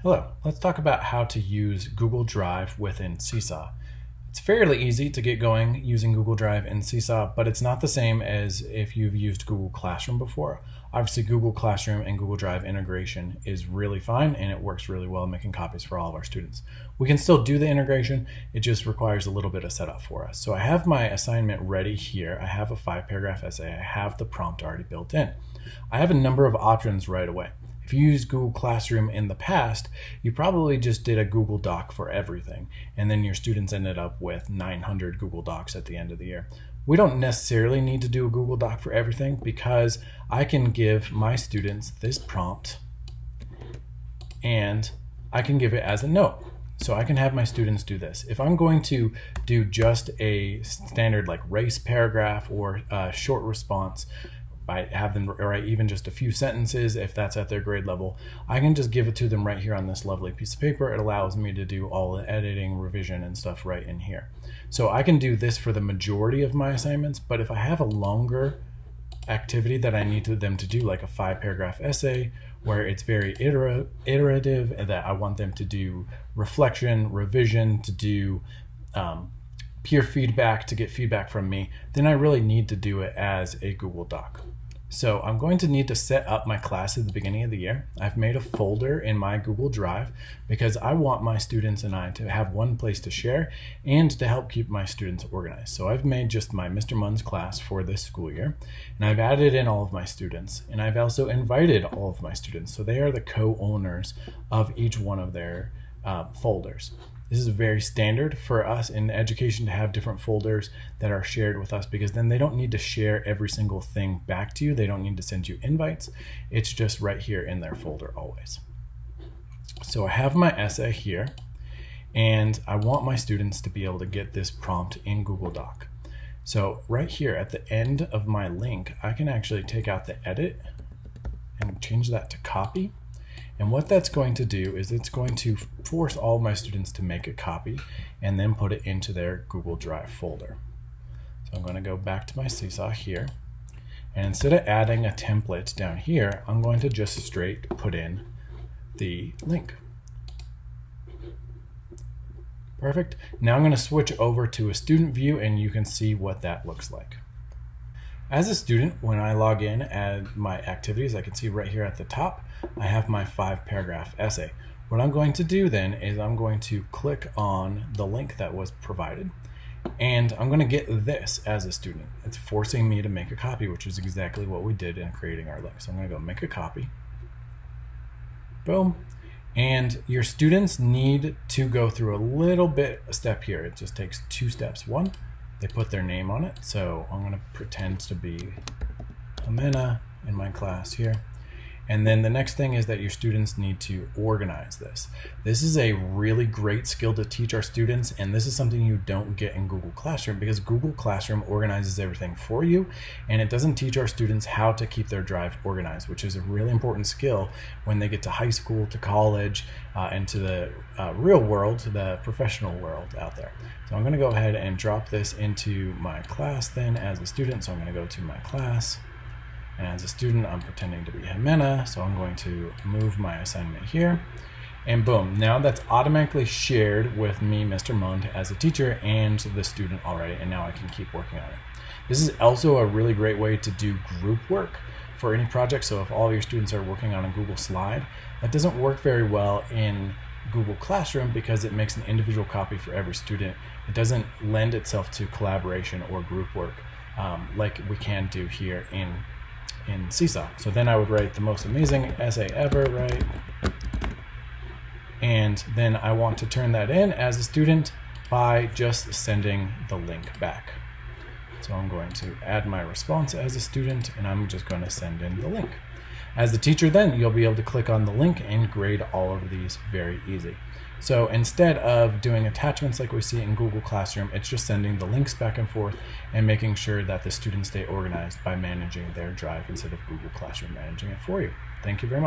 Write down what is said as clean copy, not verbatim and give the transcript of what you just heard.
Hello, let's talk about how to use Google Drive within Seesaw. It's fairly easy to get going using Google Drive in Seesaw, but it's not the same as if you've used Google Classroom before. Obviously, Google Classroom and Google Drive integration is really fine and it works really well making copies for all of our students. We can still do the integration, it just requires a little bit of setup for us. So I have my assignment ready here. I have a 5-paragraph essay. I have the prompt already built in. I have a number of options right away. If you used Google Classroom in the past, you probably just did a Google Doc for everything, and then your students ended up with 900 Google Docs at the end of the year. We don't necessarily need to do a Google Doc for everything because I can give my students this prompt and I can give it as a note. So I can have my students do this. If I'm going to do just a standard like race paragraph or a short response, I have them write even just a few sentences if that's at their grade level. I can just give it to them right here on this lovely piece of paper. It allows me to do all the editing, revision, and stuff right in here. So I can do this for the majority of my assignments, but if I have a longer activity that I need them to do, like a 5-paragraph essay where it's very iterative and that I want them to do reflection, revision, to do peer feedback, to get feedback from me, then I really need to do it as a Google Doc. So I'm going to need to set up my class at the beginning of the year. I've made a folder in my Google Drive because I want my students and I to have one place to share and to help keep my students organized. So I've made just my Mr. Munn's class for this school year, and I've added in all of my students, and I've also invited all of my students. So they are the co-owners of each one of their folders. This is very standard for us in education to have different folders that are shared with us because then they don't need to share every single thing back to you. They don't need to send you invites. It's just right here in their folder always. So I have my essay here and I want my students to be able to get this prompt in Google Doc. So right here at the end of my link, I can actually take out the edit and change that to copy. And what that's going to do is it's going to force all of my students to make a copy and then put it into their Google Drive folder. So I'm going to go back to my Seesaw here. And instead of adding a template down here, I'm going to just straight put in the link. Perfect. Now I'm going to switch over to a student view and you can see what that looks like. As a student, when I log in at my activities, I can see right here at the top, I have my 5-paragraph essay. What I'm going to do then is I'm going to click on the link that was provided, and I'm going to get this as a student. It's forcing me to make a copy, which is exactly what we did in creating our link. So I'm going to go make a copy. Boom. And your students need to go through a step here. It just takes 2 steps. One, they put their name on it. So I'm going to pretend to be Amena in my class here. And then the next thing is that your students need to organize this. This is a really great skill to teach our students, and this is something you don't get in Google Classroom because Google Classroom organizes everything for you, and it doesn't teach our students how to keep their drive organized, which is a really important skill when they get to high school, to college, and to the real world, to the professional world out there. So I'm going to go ahead and drop this into my class then as a student. So I'm going to go to my class. And as a student, I'm pretending to be Jimena, so I'm going to move my assignment here. And boom, now that's automatically shared with me, Mr. Munn, as a teacher and the student already, and now I can keep working on it. This is also a really great way to do group work for any project. So if all your students are working on a Google slide, that doesn't work very well in Google Classroom because it makes an individual copy for every student. It doesn't lend itself to collaboration or group work like we can do here in Seesaw. So then I would write the most amazing essay ever, right? And then I want to turn that in as a student by just sending the link back. So I'm going to add my response as a student and I'm just going to send in the link. As the teacher then, you'll be able to click on the link and grade all of these very easy. So instead of doing attachments like we see in Google Classroom, it's just sending the links back and forth and making sure that the students stay organized by managing their drive instead of Google Classroom managing it for you. Thank you very much.